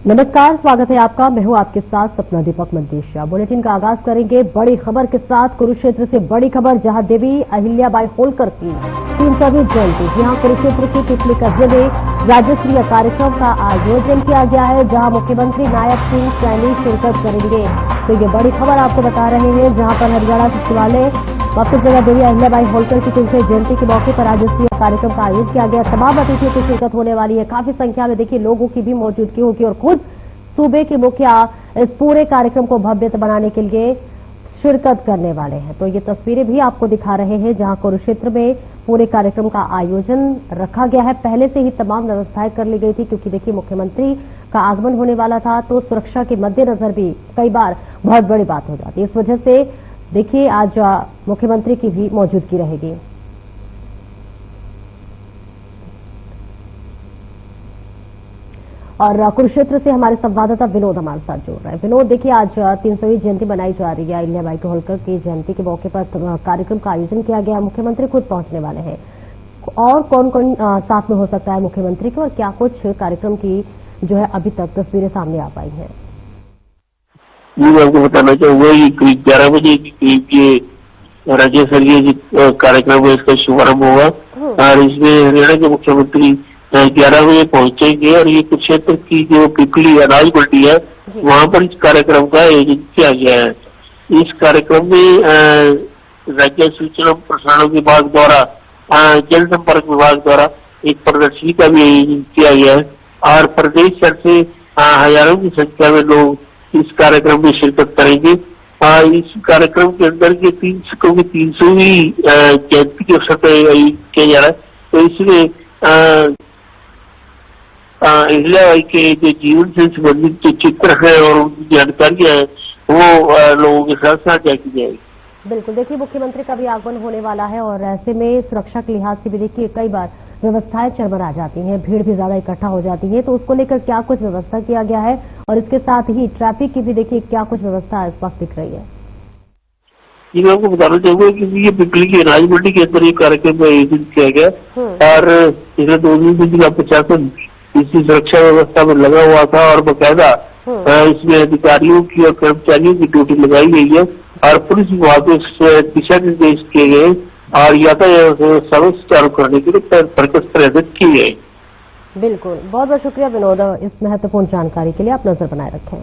नमस्कार, स्वागत है आपका। मैं हूं आपके साथ सपना दीपक मंदेशिया। बुलेटिन का आगाज करेंगे बड़ी खबर के साथ। कुरुक्षेत्र से बड़ी खबर, जहां देवी अहिल्याबाई होलकर की 300वीं जयंती, जहां कुरुक्षेत्र की पिपली कस्बे में राज्य स्तरीय कार्यक्रम का आयोजन किया गया है, जहां मुख्यमंत्री नायब सिंह सैनी शिरकत करेंगे। तो ये बड़ी खबर आपको बता रहे हैं, जहां पर हरियाणा सचिवालय वक्त जगह देवी अहिल्याबाई होलकर की 300वीं जयंती के मौके पर राज्य स्तरीय कार्यक्रम का आयोजन किया गया। तमाम अतिथियों की शिरकत होने वाली है। काफी संख्या में देखिए लोगों की भी मौजूदगी होगी और खुद सूबे के मुखिया इस पूरे कार्यक्रम को भव्य बनाने के लिए शिरकत करने वाले हैं। तो ये तस्वीरें भी आपको दिखा रहे हैं, जहां कुरुक्षेत्र में पूरे कार्यक्रम का आयोजन रखा गया है। पहले से ही तमाम व्यवस्थाएं कर ली गई थी, क्योंकि देखिए मुख्यमंत्री का आगमन होने वाला था, तो सुरक्षा के मद्देनजर भी कई बार बहुत बड़ी बात हो जाती है। इस वजह से देखिए आज मुख्यमंत्री की भी मौजूदगी रहेगी। और कुरुक्षेत्र से हमारे संवाददाता विनोद हमारे साथ जुड़ रहे हैं। विनोद, देखिए आज 300वीं जयंती मनाई जा रही है। अहिल्याबाई होलकर की जयंती के मौके पर कार्यक्रम का आयोजन किया गया। मुख्यमंत्री खुद पहुंचने वाले हैं। और कौन कौन साथ में हो सकता है मुख्यमंत्री के, और क्या कुछ कार्यक्रम की जो है अभी तक तस्वीरें सामने आ पाई हैं? मैं आपको बताना चाहूंगा, ये करीब 11 बजे के करीब ये राज्य स्तरीय कार्यक्रम है, इसका शुभारंभ होगा। और इसमें हरियाणा के मुख्यमंत्री 11 बजे पहुंचेंगे और ये कुरुक्षेत्र की जो पिपली अनाज मंडी है, वहां पर इस कार्यक्रम का आयोजन किया गया है। इस कार्यक्रम में राज्य सूचना प्रसारण विभाग द्वारा, जनसंपर्क विभाग द्वारा एक प्रदर्शनी का भी आयोजन किया गया है और प्रदेश भर से हजारों की संख्या में लोग इस कार्यक्रम में शिरकत करेंगे। इस कार्यक्रम के अंदर के 300वीं जयंती के अवसर पर किया जा रहा है। तो इसमें अहिल्याबाई के जो जीवन से संबंधित जो चित्र है और उनकी जानकारियां है, वो लोगों के साथ साझा की जाएगी। बिल्कुल, देखिए मुख्यमंत्री का भी आगमन होने वाला है और ऐसे में सुरक्षा के लिहाज से भी देखिए कई बार व्यवस्थाएं चरमरा जाती हैं, भीड़ भी ज्यादा इकट्ठा हो जाती है। तो उसको लेकर क्या कुछ व्यवस्था किया गया है, और इसके साथ ही ट्रैफिक की भी देखिए क्या कुछ व्यवस्था इस वक्त दिख रही है? ये मैं आपको बताना चाहूंगा कि ये पिपली की अनाज मंडी के अंदर ये कार्यक्रम का आयोजन किया गया और इसमें 2 दिन का प्रशासन इसी सुरक्षा व्यवस्था में लगा हुआ था और बाकायदा इसमें अधिकारियों की और कर्मचारियों की ड्यूटी लगाई गई है और पुलिस विभाग को दिशा निर्देश किए गए और यातायात व्यवस्था सुचारू करने के लिए प्रेरित की गई। बिल्कुल, बहुत बहुत शुक्रिया विनोद, इस महत्वपूर्ण जानकारी के लिए। आप नजर बनाए रखें।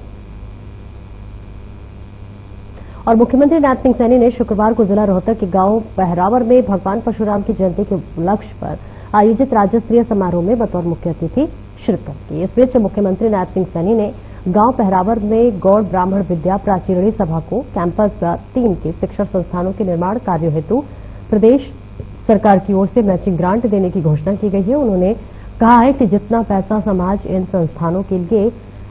और मुख्यमंत्री नायब सिंह सैनी ने शुक्रवार को जिला रोहतक के गांव पहरावर में भगवान परशुराम की जयंती के उपलक्ष्य पर आयोजित राज्य स्तरीय समारोह में बतौर मुख्य अतिथि शिरकत की। इस बीच मुख्यमंत्री नायब सिंह सैनी ने गांव पहरावर में गौड़ ब्राह्मण विद्या प्राचीरणी सभा को कैंपस 3 के शिक्षण संस्थानों के निर्माण कार्यों हेतु प्रदेश सरकार की ओर से मैचिंग ग्रांट देने की घोषणा की गई है। उन्होंने कहा है कि जितना पैसा समाज इन संस्थानों के लिए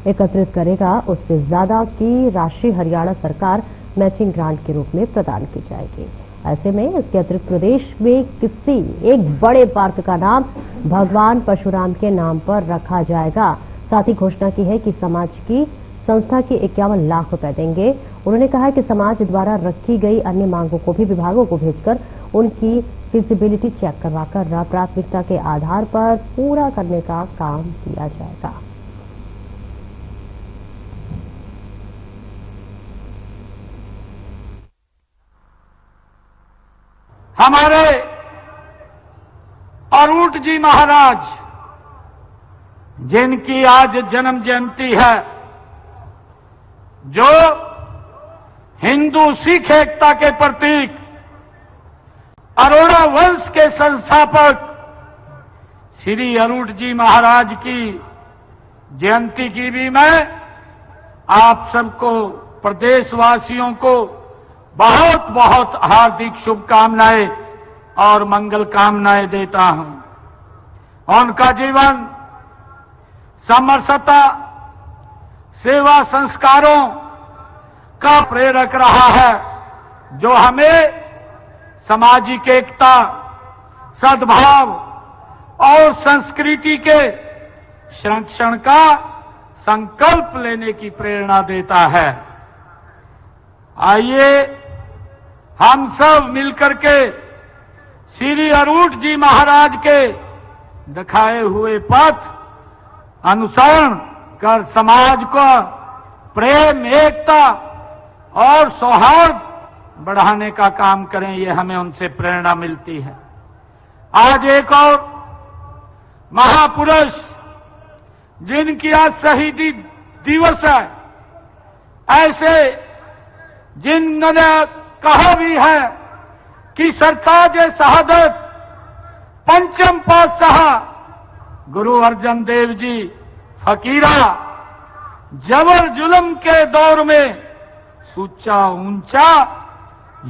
एकत्रित करेगा, उससे ज्यादा की राशि हरियाणा सरकार मैचिंग ग्रांट के रूप में प्रदान की जाएगी। ऐसे में इसके अतिरिक्त प्रदेश में किसी एक बड़े पार्क का नाम भगवान परशुराम के नाम पर रखा जाएगा। साथ ही घोषणा की है कि समाज की संस्था के 51 लाख रुपए देंगे। उन्होंने कहा है कि समाज द्वारा रखी गई अन्य मांगों को भी विभागों को भेजकर उनकी फिजिबिलिटी चेक करवाकर प्राथमिकता के आधार पर पूरा करने का काम किया जाएगा। हमारे अरूट जी महाराज, जिनकी आज जन्म जयंती है, जो हिंदू सिख एकता के प्रतीक, अरोड़ा वंश के संस्थापक श्री अरूट जी महाराज की जयंती की भी मैं आप सबको, प्रदेशवासियों को बहुत बहुत हार्दिक शुभकामनाएं और मंगल कामनाएं देता हूं। उनका जीवन समरसता, सेवा संस्कारों का प्रेरक रहा है, जो हमें सामाजिक एकता, सद्भाव और संस्कृति के संरक्षण का संकल्प लेने की प्रेरणा देता है। आइए हम सब मिलकर के श्री अरूट जी महाराज के दिखाए हुए पथ अनुसरण कर समाज को प्रेम, एकता और सौहार्द बढ़ाने का काम करें, ये हमें उनसे प्रेरणा मिलती है। आज एक और महापुरुष जिनकी आज शहीदी दिवस है, ऐसे जिन्होंने कहा भी है कि सरताज शहादत पंचम पातशाह गुरु अर्जन देव जी फकीरा जबर जुल्म के दौर में सूचा ऊंचा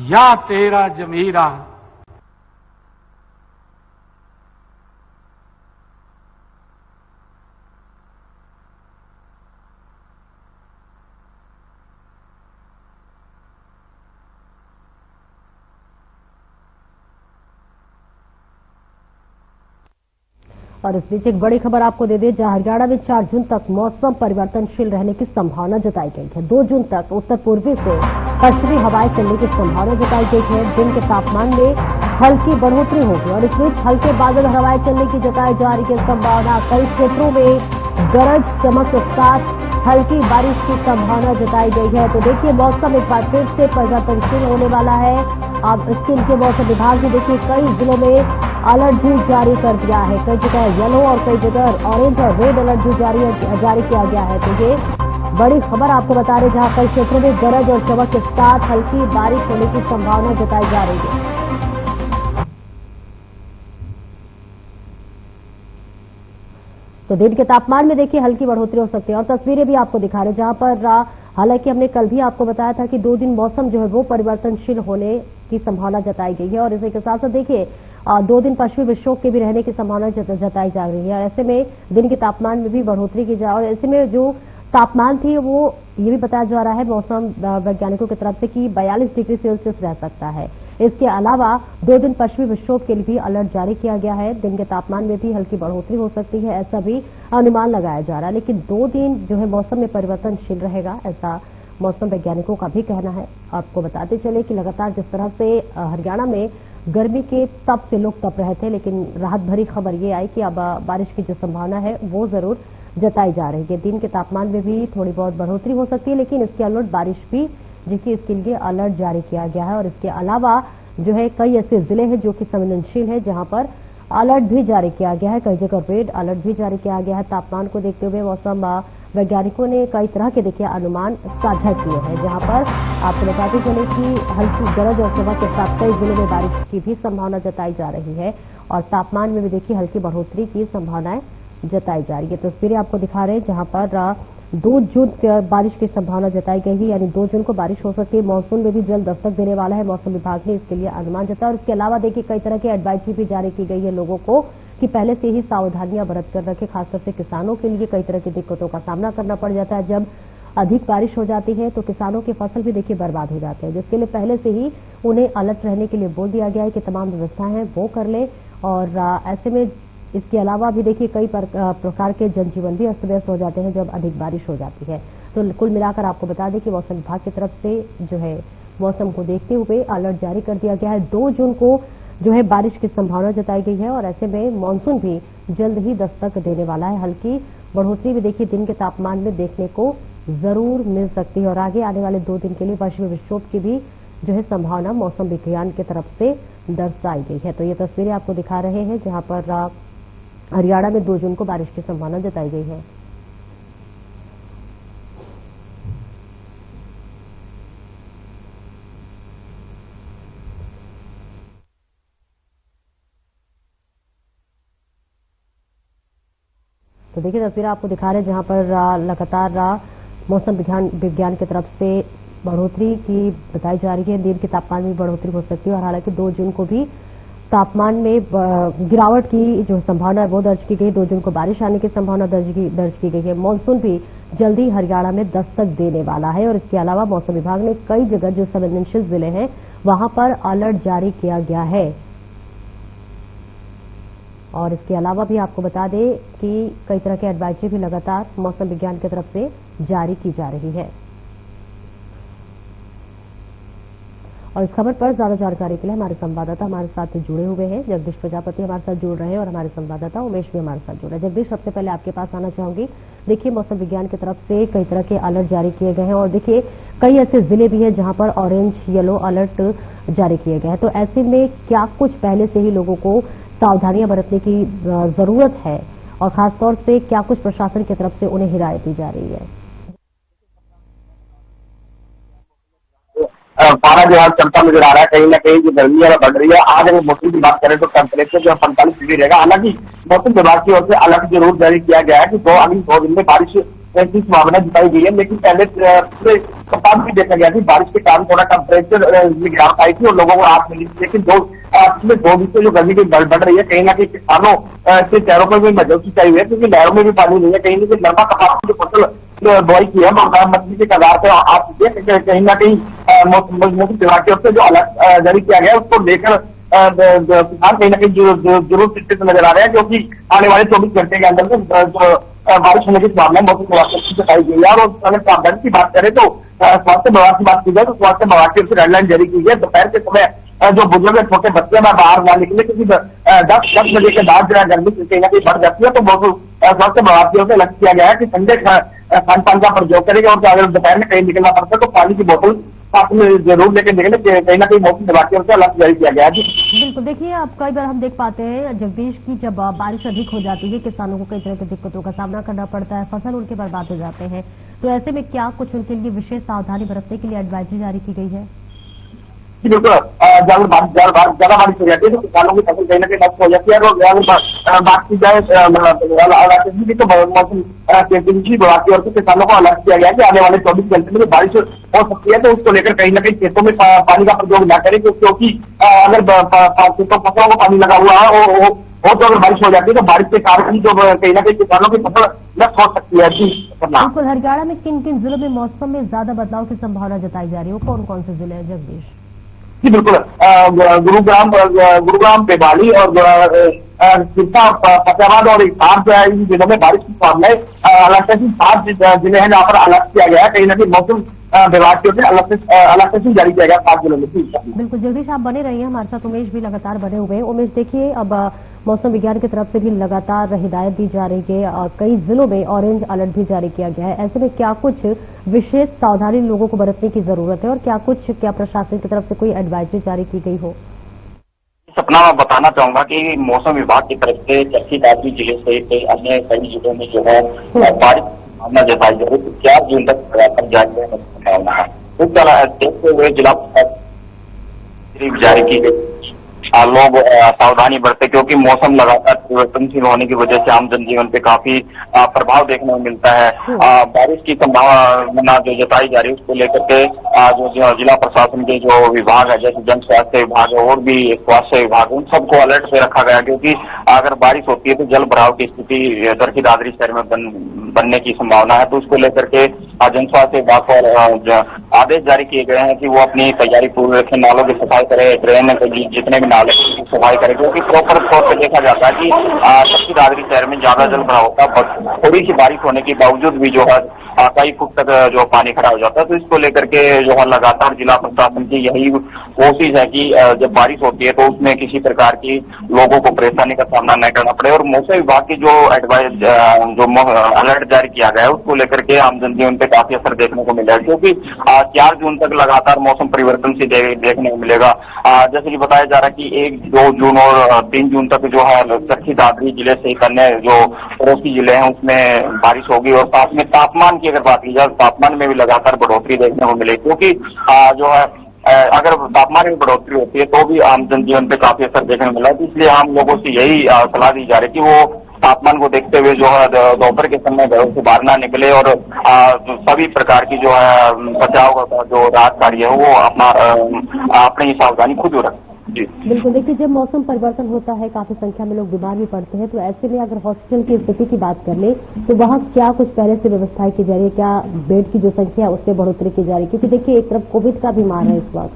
या तेरा जमीरा। और इस बीच एक बड़ी खबर आपको दे दें, जहां हरियाणा में 4 जून तक मौसम परिवर्तनशील रहने की संभावना जताई गई है। 2 जून तक उत्तर पूर्वी से पश्चिमी हवाएं चलने की संभावना जताई गई है। दिन के तापमान में हल्की बढ़ोतरी होगी और इस बीच हल्के बादल हवाएं चलने की जताई जा रही है संभावना। कई क्षेत्रों में गरज चमक के साथ हल्की बारिश की संभावना जताई गई है। तो देखिए, मौसम एक बार फिर से परिवर्तनशील होने वाला है। अब इसके लिए मौसम विभाग ने देखिए कई जिलों में अलर्ट भी जारी कर दिया है। कई जगह येलो और कई जगह ऑरेंज और रेड अलर्ट भी जारी किया गया है। तो ये बड़ी खबर आपको बता रहे, जहां कई क्षेत्रों में गरज और चमक के साथ हल्की बारिश होने की संभावना जताई जा रही है। तो दिन के तापमान में देखिए हल्की बढ़ोतरी हो सकती है और तस्वीरें भी आपको दिखा रहे, जहां पर हालांकि हमने कल भी आपको बताया था कि 2 दिन मौसम जो है वो परिवर्तनशील होने की संभावना जताई गई है। और इसी के साथ साथ देखिए 2 दिन पश्चिमी विक्षोभ के भी रहने की संभावना जताई जा रही है। ऐसे में दिन के तापमान में भी बढ़ोतरी की जा, और ऐसे में जो तापमान थी वो ये भी बताया जा रहा है मौसम वैज्ञानिकों की तरफ से कि 42 डिग्री सेल्सियस रह सकता है। इसके अलावा 2 दिन पश्चिमी विक्षोभ के लिए भी अलर्ट जारी किया गया है। दिन के तापमान में भी हल्की बढ़ोतरी हो सकती है, ऐसा भी अनुमान लगाया जा रहा है। लेकिन 2 दिन जो है मौसम में परिवर्तनशील रहेगा, ऐसा मौसम वैज्ञानिकों का भी कहना है। आपको बताते चले कि लगातार जिस तरह से हरियाणा में गर्मी के तप से लोग तप रहे थे, लेकिन राहत भरी खबर ये आई कि अब बारिश की जो संभावना है वो जरूर जताई जा रही है। दिन के तापमान में भी थोड़ी बहुत बढ़ोतरी हो सकती है, लेकिन इसके अलर्ट बारिश भी, जिसकी इसके लिए अलर्ट जारी किया गया है। और इसके अलावा जो है कई ऐसे जिले हैं जो कि संवेदनशील है, जहां पर अलर्ट भी जारी किया गया है। कई जगह रेड अलर्ट भी जारी किया गया है। तापमान को देखते हुए मौसम वैज्ञानिकों ने कई तरह के देखिए अनुमान साझा किए हैं, जहां पर आपको बताते चले कि हल्की गरज और चमक के साथ कई जिलों में बारिश की भी संभावना जताई जा रही है। और तापमान में भी देखिए हल्की बढ़ोतरी की संभावनाएं जताई जा रही है। तस्वीरें आपको दिखा रहे हैं, जहां पर 2 जून बारिश की संभावना जताई गई है, यानी 2 जून को बारिश हो सकती है। मानसून में भी जल्द दस्तक देने वाला है, मौसम विभाग ने इसके लिए अनुमान जताया। और इसके अलावा देखिए कई तरह की एडवाइजरी भी जारी की गई है लोगों को कि पहले से ही सावधानियां बरत कर रखें। खासतौर से किसानों के लिए कई तरह की दिक्कतों का सामना करना पड़ जाता है। जब अधिक बारिश हो जाती है तो किसानों की फसल भी देखिए बर्बाद हो जाते हैं, जिसके लिए पहले से ही उन्हें अलर्ट रहने के लिए बोल दिया गया है कि तमाम व्यवस्थाएं हैं वो कर लें। और ऐसे में इसके अलावा भी देखिए कई प्रकार के जनजीवन भी अस्त व्यस्त हो जाते हैं जब अधिक बारिश हो जाती है। तो कुल मिलाकर आपको बता दें कि मौसम विभाग की तरफ से जो है मौसम को देखते हुए अलर्ट जारी कर दिया गया है। 2 जून को जो है बारिश की संभावना जताई गई है और ऐसे में मानसून भी जल्द ही दस्तक देने वाला है। हल्की बढ़ोतरी भी देखिए दिन के तापमान में देखने को जरूर मिल सकती है। और आगे आने वाले 2 दिन के लिए पश्चिमी विक्षोभ की भी जो है संभावना मौसम विज्ञान की तरफ से दर्शाई गई है। तो ये तस्वीरें आपको दिखा रहे हैं, जहां पर हरियाणा में 2 जून को बारिश की संभावना जताई गई है। तो देखिए तस्वीरें आपको दिखा रहे हैं, जहां पर लगातार मौसम विज्ञान की तरफ से बढ़ोतरी की बताई जा रही है। दिन के तापमान में बढ़ोतरी हो सकती है और हालांकि 2 जून को भी तापमान में गिरावट की जो संभावना है वो दर्ज की गई। 2 जून को बारिश आने की संभावना दर्ज की गई है। मानसून भी जल्दी हरियाणा में दस्तक देने वाला है। और इसके अलावा मौसम विभाग ने कई जगह जो संवेदनशील जिले हैं वहां पर अलर्ट जारी किया गया है। और इसके अलावा भी आपको बता दें कि कई तरह के एडवाइजरी भी लगातार मौसम विज्ञान की तरफ से जारी की जा रही है। और इस खबर पर ज्यादा जानकारी के लिए हमारे संवाददाता हमारे साथ जुड़े हुए हैं। जगदीश प्रजापति हमारे साथ जुड़ रहे हैं और हमारे संवाददाता उमेश भी हमारे साथ जुड़ रहे हैं। जगदीश, सबसे पहले आपके पास आना चाहूंगी। देखिए, मौसम विज्ञान की तरफ से कई तरह के अलर्ट जारी किए गए हैं और देखिए कई ऐसे जिले भी हैं जहां पर ऑरेंज येलो अलर्ट जारी किए गए हैं। तो ऐसे में क्या कुछ पहले से ही लोगों को सावधानियां बरतने की जरूरत है और खासतौर से क्या कुछ प्रशासन की तरफ से उन्हें हिदायत दी जा रही है? पारा जो है चलता नजर आ रहा है। कहीं ना कहीं जो गर्मी है बढ़ रही है। आज अगर मौसम की बात करें तो टेम्परेचर जो है 45 डिग्री रहेगा। हालांकि मौसम विभाग की ओर से अलर्ट जरूर जारी किया गया है कि अगले 2 दिन में बारिश की संभावना जताई गई है। लेकिन पहले पूरे सप्ताह भी देखा गया कि बारिश के कारण थोड़ा टेम्परेचर में गिरावट आई थी और लोगों को राहत मिली थी। लेकिन पिछले 2 दिन से जो गर्मी की बढ़ रही है, कहीं ना कहीं किसानों के चेहरों पर भी मजबूती चाहिए हुई है, क्योंकि नहरों में भी पानी नहीं है। कहीं ना कहीं नर्मा कपास की जो फसल बुआई की है मछली के कगार पे आ चुकी है। कहीं ना कहीं मौसम विभाग की ओर से जो अलर्ट जारी किया गया है उसको लेकर किसान कहीं ना कहीं जरूर चिंतित नजर आ रहे हैं, क्योंकि आने वाले 24 घंटे के अंदर जो बारिश होने की संभावना मौसम विभाग की बताई गई है। और अगर सावधानी की बात करें तो स्वास्थ्य विभाग की बात की जाए तो स्वास्थ्य विभाग की ओर से रेडलाइन जारी की है। दोपहर के समय जो बुजुर्ग छोटे बच्चे में बाहर ना निकले, क्योंकि 10 बजे के बाद जो है गर्मी कहीं ना कहीं बढ़ जाती है। तो स्वास्थ्य विभाग की ओर से लक्ष्य किया गया है कि ठंडे खान पान का प्रयोग करेगा और अगर दोपहर में कहीं निकलना पड़ता है तो पानी की बोतल साथ में जरूर लेकर निकले। कहीं ना कहीं मौसम विभाग की ओर से अलर्ट जारी किया गया है। बिल्कुल, देखिए अब कई बार हम देख पाते हैं जगदीश की जब बारिश अधिक हो जाती है किसानों को कई तरह की दिक्कतों का सामना करना पड़ता है, फसल उनके बर्बाद हो जाते हैं। तो ऐसे में क्या कुछ उनके लिए विशेष सावधानी बरतने के लिए एडवाइजरी जारी की गई है? बिल्कुल, ज्यादा बारिश हो जाती है तो किसानों की फसल कहीं ना कहीं नष्ट हो जाती है। और अगर बात की जाए तो मौसम विभाग की ओर से किसानों को अलर्ट किया गया है कि आने वाले 24 घंटे में बारिश हो सकती है। तो उसको लेकर कहीं ना कहीं खेतों में पानी का प्रयोग न करें, क्योंकि अगर फसलों को पानी लगा हुआ है तो अगर बारिश हो जाती है तो बारिश के कारण ही जो कहीं ना कहीं किसानों की फसल नष्ट हो सकती है। बिल्कुल, हरियाणा में किन किन जिलों में मौसम में ज्यादा बदलाव की संभावना जताई जा रही है? कौन कौन से जिले हैं जगदीश? जी बिल्कुल, गुरुग्राम बेबाली और सिरसा फतेहाबाद और हिसार जो है इन जिलों में बारिश की संभावना है। अलग 7 जिले हैं जहाँ पर अलर्ट किया गया है। कहीं ना कहीं मौसम विभाग की ओर से अलर्ट जारी किया गया 7 जिलों में। बिल्कुल जगदीश, आप बने रहिए हमारे साथ। उमेश भी लगातार बने हुए हैं। उमेश, देखिए अब मौसम विज्ञान की तरफ से भी लगातार हिदायत दी जा रही है और कई जिलों में ऑरेंज अलर्ट भी जारी किया गया है। ऐसे में क्या कुछ विशेष सावधानी लोगों को बरतने की जरूरत है और क्या प्रशासन की तरफ से कोई एडवाइजरी जारी की गई हो? सपना मैं बताना चाहूंगा कि मौसम विभाग की तरफ से चरखी दादरी जिले सहित अन्य कई जिलों में जो है बारिश की संभावना जताई जा रही है। 4 जून तक जारी रहने की संभावना है। उस तरह देखते हुए जिला प्रशासन जारी की गई लोग सावधानी बरते, क्योंकि मौसम लगातार परिवर्तनशील होने की वजह से आम जनजीवन पे काफी प्रभाव देखने को मिलता है। बारिश की संभावना जो जताई जा रही है उसको लेकर के जो जिला प्रशासन के जो विभाग है, जैसे जन स्वास्थ्य विभाग है और भी स्वास्थ्य विभाग, उन सबको अलर्ट पे रखा गया, क्योंकि अगर बारिश होती है तो जल भराव की स्थिति चरखी दादरी शहर में बनने की संभावना है। तो उसको लेकर के जन स्वास्थ्य विभाग को आदेश जारी किए गए हैं कि वो अपनी तैयारी पूरी रखें, नालों की सफाई करे, ड्रेन जितने भी नाले की सफाई करे, क्योंकि प्रॉपर तौर पर देखा जाता है कि चरखी दादरी शहर में ज्यादा जल भराव होता है। थोड़ी सी बारिश होने के बावजूद भी जो है कई फुट तक जो पानी खड़ा हो जाता है। तो इसको लेकर के जो है लगातार जिला प्रशासन की यही कोशिश है कि जब बारिश होती है तो उसमें किसी प्रकार की लोगों को परेशानी का सामना न करना पड़े। और मौसम विभाग की जो अलर्ट जारी किया गया है उसको लेकर के आम जनजीवन पे काफी असर देखने को मिला है, क्योंकि 4 जून तक लगातार मौसम परिवर्तन से देखने को मिलेगा। जैसे कि बताया जा रहा है कि 1, 2 जून और 3 जून तक जो है चरखी दादरी जिले सहित अन्य जो पड़ोसी जिले हैं उसमें बारिश होगी। और साथ में तापमान की अगर बात की जाए, तापमान में भी लगातार बढ़ोतरी देखने को मिलेगी, क्योंकि जो है अगर तापमान में बढ़ोतरी होती है तो भी आम जनजीवन पे काफी असर देखने को मिला है। इसलिए आम लोगों से यही सलाह दी जा रही है कि वो तापमान को देखते हुए जो है दोपहर के समय घरों से बाहर ना निकले और सभी प्रकार की जो है बचाव का जो राहत कार्य है वो अपनी सावधानी खुद रखें। बिल्कुल, देखिए जब मौसम परिवर्तन होता है काफी संख्या में लोग बीमार भी पड़ते हैं। तो ऐसे में अगर हॉस्पिटल की स्थिति की बात कर ले तो वहाँ क्या कुछ पहले से व्यवस्थाएं की जा रही है? क्या बेड की जो संख्या है उससे बढ़ोतरी की जा रही है? क्योंकि देखिए एक तरफ कोविड का भी मार है इस वक्त।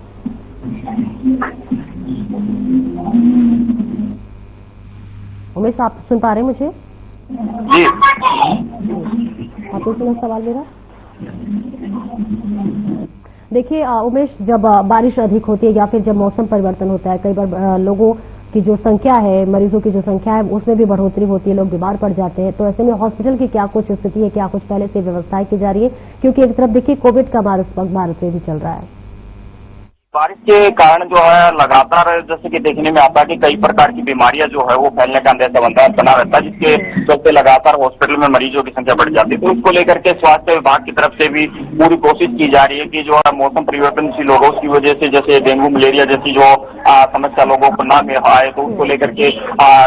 उमेश, आप सुन पा रहे हैं मुझे? जी, आप सुना सवाल मेरा? देखिए उमेश, जब बारिश अधिक होती है या फिर जब मौसम परिवर्तन होता है, कई बार लोगों की जो संख्या है, मरीजों की जो संख्या है, उसमें भी बढ़ोतरी होती है, लोग बीमार पड़ जाते हैं। तो ऐसे में हॉस्पिटल की क्या कुछ स्थिति है, क्या कुछ पहले से व्यवस्थाएं की जा रही है? क्योंकि एक तरफ देखिए कोविड का मार इस वक्त भारत में भी चल रहा है। बारिश के कारण जो है लगातार जैसे कि देखने में आता है कि कई प्रकार की बीमारियां जो है वो फैलने का अंदेशा बना रहता है, जिसके चलते लगातार हॉस्पिटल में मरीजों की संख्या बढ़ जाती है। तो उसको लेकर के स्वास्थ्य विभाग की तरफ से भी पूरी कोशिश की जा रही है कि जो है मौसम परिवर्तनशील होगा उसकी वजह से जैसे डेंगू मलेरिया जैसी जो समस्या लोगों को ना में आए, तो उसको लेकर के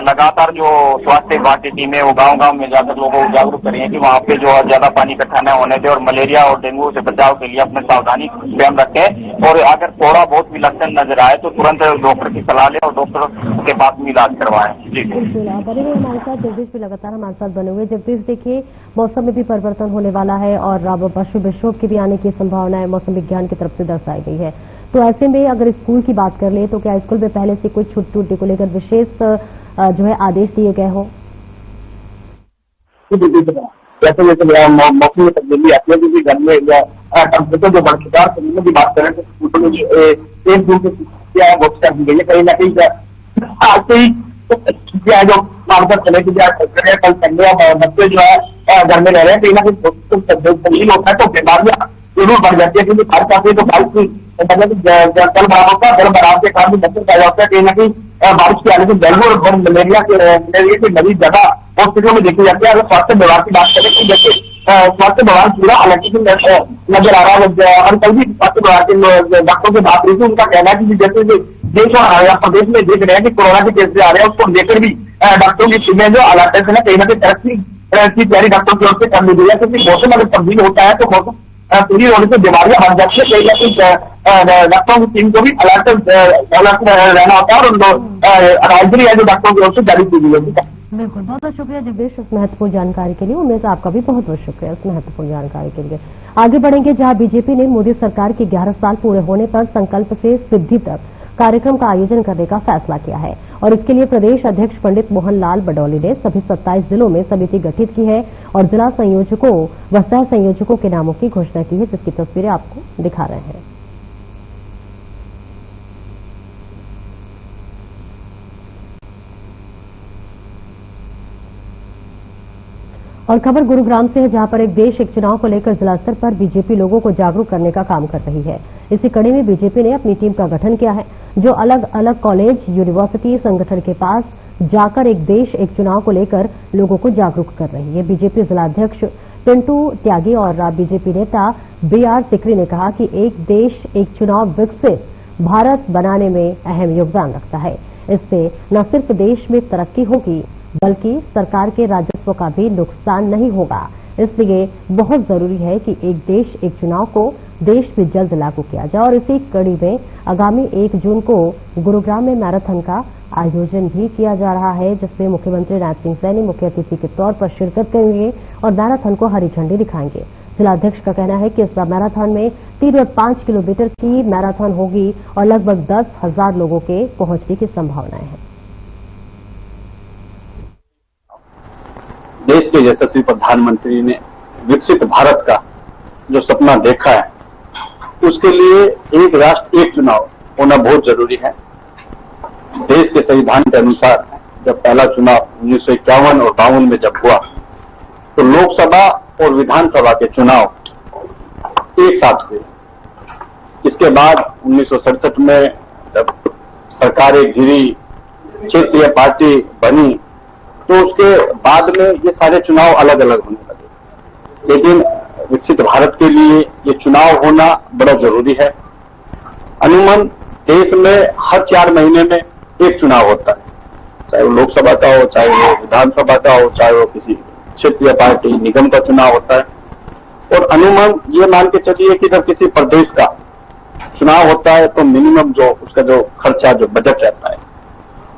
लगातार जो स्वास्थ्य विभाग की टीमें वो गाँव में जाकर लोगों को जागरूक कर रही है कि वहाँ पे जो है ज्यादा पानी इकट्ठा न होने दे और मलेरिया और डेंगू से बचाव के लिए अपने सावधानी स्वयं रखें और अगर थोड़ा बहुत भी लक्षण नजर आए तो तुरंत डॉक्टर की सलाह लें और डॉक्टर के पास में इलाज करवाएं। जी बिल्कुल, बने हुए हमारे साथ जगदीश भी लगातार हमारे साथ बने हुए। जगदीश, देखिए मौसम में भी परिवर्तन होने वाला है और अब पश्चिमी विक्षोभ की भी आने की संभावना है, मौसम विज्ञान की तरफ से दर्शाई गई है। तो ऐसे में अगर स्कूल की बात कर ले तो क्या स्कूल में पहले से कोई छुट्टी को लेकर विशेष जो है आदेश दिए गए हो? जैसे मौसम में तब्दीली आती है, क्योंकि घर में टेम्परेचर जो बढ़ चुका है, की बात करें तो स्कूलों में 1 जून से छुट्टियां घोषित कर दी गई है। कहीं ना कहीं आज से ही छुट्टियां जो मानकर चले की कल संडे और बच्चे जो है घर में रह रहे हैं, कहीं ना कहीं तब्दील होता है तो बीमारियां जरूर बढ़ जाती है। क्योंकि बारिश आती है तो बारिश की जल भराव होता है, जल भराव के कारण भी मच्छर पैदा होता है। कहीं ना कहीं बारिश के आने से डेंगू और मलेरिया के मरीज ज्यादा हॉस्पिटलों में देखी जाती है। अगर स्वास्थ्य विभाग की बात करें तो जैसे स्वास्थ्य विभाग पूरा अलग नजर आ रहा है और कल भी स्वास्थ्य विभाग के डॉक्टरों से बात रही थी, उनका कहना है कि जैसे देश और प्रदेश में देख रहे हैं कि कोरोना के केस आ रहे हैं, उसको लेकर भी डॉक्टरों की टीमें जो अलर्ट है कहीं ना कहीं तरक्की की तैयारी डॉक्टरों की ओर से कर ली गई है। क्योंकि मौसम अगर तब्दील होता है तो मौसम पूरी होने से बीमारियां बढ़ जाती है। कहीं ना कहीं डॉक्टरों की टीम को भी अलर्ट रहना होता है और एडवाइजरी है जो डॉक्टरों की ओर से जारी की गई है। बिल्कुल, बहुत बहुत शुक्रिया जगदीश इस महत्वपूर्ण जानकारी के लिए। उमेश, आपका भी बहुत बहुत शुक्रिया इस महत्वपूर्ण जानकारी के लिए। आगे बढ़ेंगे जहां बीजेपी ने मोदी सरकार के 11 साल पूरे होने पर संकल्प से सिद्धि तक कार्यक्रम का आयोजन करने का फैसला किया है और इसके लिए प्रदेश अध्यक्ष पंडित मोहन लाल बडौली ने सभी 27 जिलों में समिति गठित की है और जिला संयोजकों व सह संयोजकों के नामों की घोषणा की है, जिसकी तस्वीरें आपको दिखा रहे हैं। और खबर गुरुग्राम से है, जहां पर एक देश एक चुनाव को लेकर जिला स्तर पर बीजेपी लोगों को जागरूक करने का काम कर रही है। इसी कड़ी में बीजेपी ने अपनी टीम का गठन किया है, जो अलग अलग कॉलेज, यूनिवर्सिटी, संगठन के पास जाकर एक देश एक चुनाव को लेकर लोगों को जागरूक कर रही है। बीजेपी जिलाध्यक्ष पिंटू त्यागी और बीजेपी नेता BR सिकरी ने कहा कि एक देश एक चुनाव विकसित भारत बनाने में अहम योगदान रखता है। इससे न सिर्फ देश में तरक्की होगी बल्कि सरकार के राजस्व का भी नुकसान नहीं होगा। इसलिए बहुत जरूरी है कि एक देश एक चुनाव को देश में जल्द लागू किया जाए और इसी कड़ी में आगामी 1 जून को गुरुग्राम में मैराथन का आयोजन भी किया जा रहा है, जिसमें मुख्यमंत्री नायब सिंह सैनी मुख्य अतिथि के तौर पर शिरकत करेंगे और मैराथन को हरी झंडी दिखाएंगे। जिलाध्यक्ष का कहना है कि इस मैराथन में 3 और 5 किलोमीटर की मैराथन होगी और लगभग 10,000 लोगों के पहुंचने की संभावनाएं हैं। देश के यशस्वी प्रधानमंत्री ने विकसित भारत का जो सपना देखा है, उसके लिए एक राष्ट्र एक चुनाव होना बहुत जरूरी है। देश के संविधान के अनुसार जब पहला चुनाव 1951 और 52 में जब हुआ तो लोकसभा और विधानसभा के चुनाव एक साथ हुए। इसके बाद 1967 में जब सरकारें घिरी, क्षेत्रीय पार्टी बनी, तो उसके बाद में ये सारे चुनाव अलग अलग होने लगे। लेकिन विकसित भारत के लिए ये चुनाव होना बड़ा जरूरी है। अमूमन देश में हर 4 महीने में एक चुनाव होता है, चाहे वो लोकसभा का हो, चाहे वो विधानसभा का हो, चाहे वो किसी क्षेत्रीय पार्टी निगम का चुनाव होता है। और अमूमन ये मान के चलिए कि जब किसी प्रदेश का चुनाव होता है तो मिनिमम जो उसका जो खर्चा, जो बजट रहता है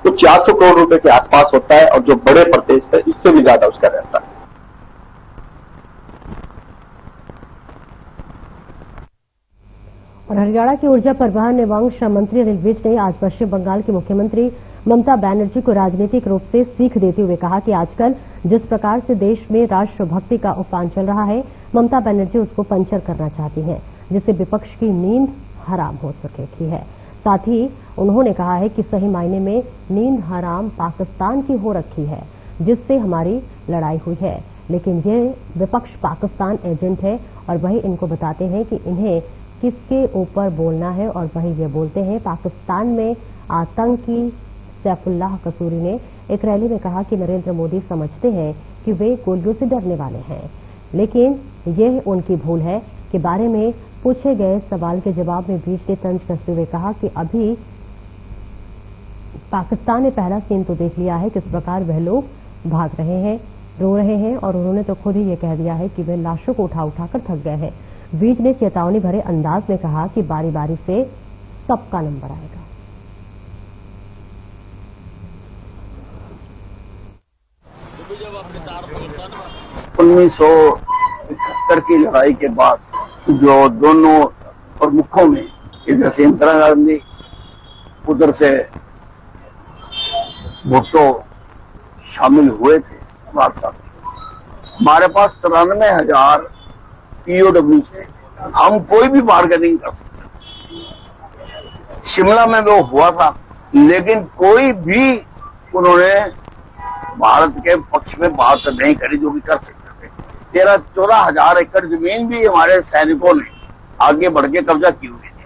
वो 400 करोड़ रुपए के आसपास होता है और जो बड़े प्रदेश है इससे भी ज्यादा उसका रहता है। और हरियाणा के ऊर्जा परिवहन एवं श्रम मंत्री अनिल विज ने आज पश्चिम बंगाल की मुख्यमंत्री ममता बनर्जी को राजनीतिक रूप से सीख देते हुए कहा कि आजकल जिस प्रकार से देश में राष्ट्रभक्ति का उफान चल रहा है, ममता बनर्जी उसको पंचर करना चाहती हैं। जिससे विपक्ष की नींद हराम हो सकेगी है। साथ ही उन्होंने कहा है कि सही मायने में नींद हराम पाकिस्तान की हो रखी है, जिससे हमारी लड़ाई हुई है। लेकिन ये विपक्ष पाकिस्तान एजेंट है और वही इनको बताते हैं कि इन्हें किसके ऊपर बोलना है, और वही ये बोलते हैं पाकिस्तान में आतंकी। सैफुल्लाह कसूरी ने एक रैली में कहा कि नरेंद्र मोदी समझते हैं कि वे गोलियों से डरने वाले हैं, लेकिन यह उनकी भूल है के बारे में पूछे गए सवाल के जवाब में बीच ने तंज कसते हुए कहा कि अभी पाकिस्तान ने पहला सीन तो देख लिया है, किस प्रकार वह लोग भाग रहे हैं, रो रहे हैं, और उन्होंने तो खुद ही ये कह दिया है कि वे लाशों को उठा उठाकर थक गए हैं। बीच ने चेतावनी भरे अंदाज में कहा कि बारी बारी से सबका नंबर आएगा। 1971 की लड़ाई के बाद जो दोनों प्रमुखों में इधर से इंदिरा गांधी, उधर से भुट्टो शामिल हुए थे वार्ता में, हमारे पास 93,000 पीओडब्ल्यू थे। हम कोई भी बार्गेनिंग कर सकते। शिमला में वो हुआ था, लेकिन कोई भी उन्होंने भारत के पक्ष में बात नहीं करी जो भी कर सकते थे। 13-14,000 एकड़ जमीन भी हमारे सैनिकों ने आगे बढ़ के कब्जा की हुई थी,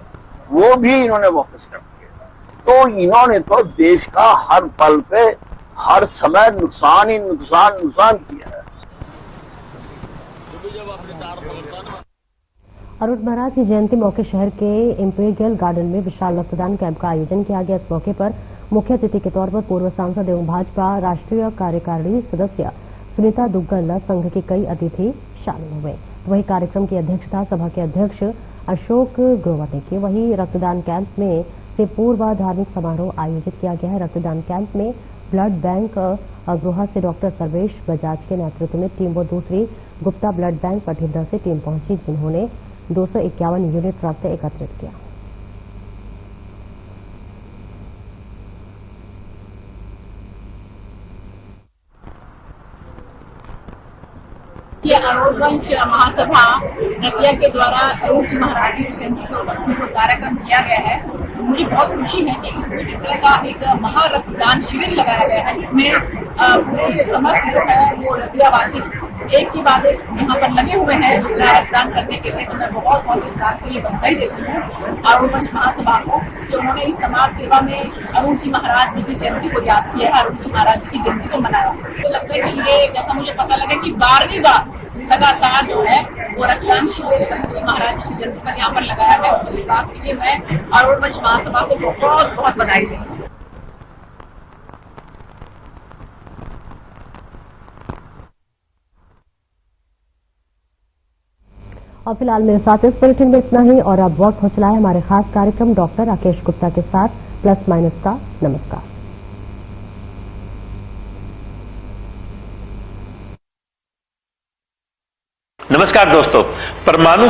वो भी इन्होंने वापस कर दिया। तो इन्होंने तो देश का हर पल पे हर समय नुकसान ही नुकसान किया है। अरुण महाराज की जयंती मौके शहर के इंपीरियल गार्डन में विशाल रक्तदान कैंप का आयोजन किया गया। इस मौके पर मुख्य अतिथि के तौर पर पूर्व सांसद एवं भाजपा राष्ट्रीय कार्यकारिणी सदस्य सुनीता दुग्गल संघ के कई अतिथि शामिल हुए। वही कार्यक्रम की अध्यक्षता सभा के अध्यक्ष अशोक ग्रोवर ने की। वही रक्तदान कैंप में से पूर्व धार्मिक समारोह आयोजित किया गया है। रक्तदान कैंप में ब्लड बैंक अग्रोहा से डॉक्टर सर्वेश बजाज के नेतृत्व में टीम व दूसरी गुप्ता ब्लड बैंक पठिंदा से टीम पहुंची, जिन्होंने 251 यूनिट रक्त एकत्रित किया। ये अरुणवंश महासभा नदिया के द्वारा अरुण सिंह महाराज जी की जयंती के उपलक्ष्य में कार्यक्रम किया गया है। मुझे बहुत खुशी है कि इसमें इस तरह का एक महारक्तदान शिविर लगाया गया है, जिसमें पूरे समस्त जो है वो नदियावासी एक के बाद एक यहाँ पर लगे हुए हैं रक्तदान करने के लिए। तो मैं बहुत बहुत इस बात के लिए बधाई देती हूँ अरुणवंश महासभा को, जो उन्होंने इस समाज सेवा में अरुण सिंह महाराज जी की जयंती को याद किया है, अरुण सिंह महाराज जी की जयंती को मनाया। तो लगता है कि ये जैसा मुझे पता लगा कि 12वीं बार लगातार जो है वो रक्तदान शिविर अरुण सिंह महाराज जी की जयंती पर यहाँ पर लगाया है। तो इस बात के लिए मैं अरुणवंश महासभा को बहुत बहुत बधाई देती हूँ। और फिलहाल मेरे साथ इस बुलेटिन में इतना ही, और अब वक्त हो चला है हमारे खास कार्यक्रम डॉक्टर राकेश गुप्ता के साथ प्लस माइनस का। नमस्कार। नमस्कार दोस्तों, परमाणु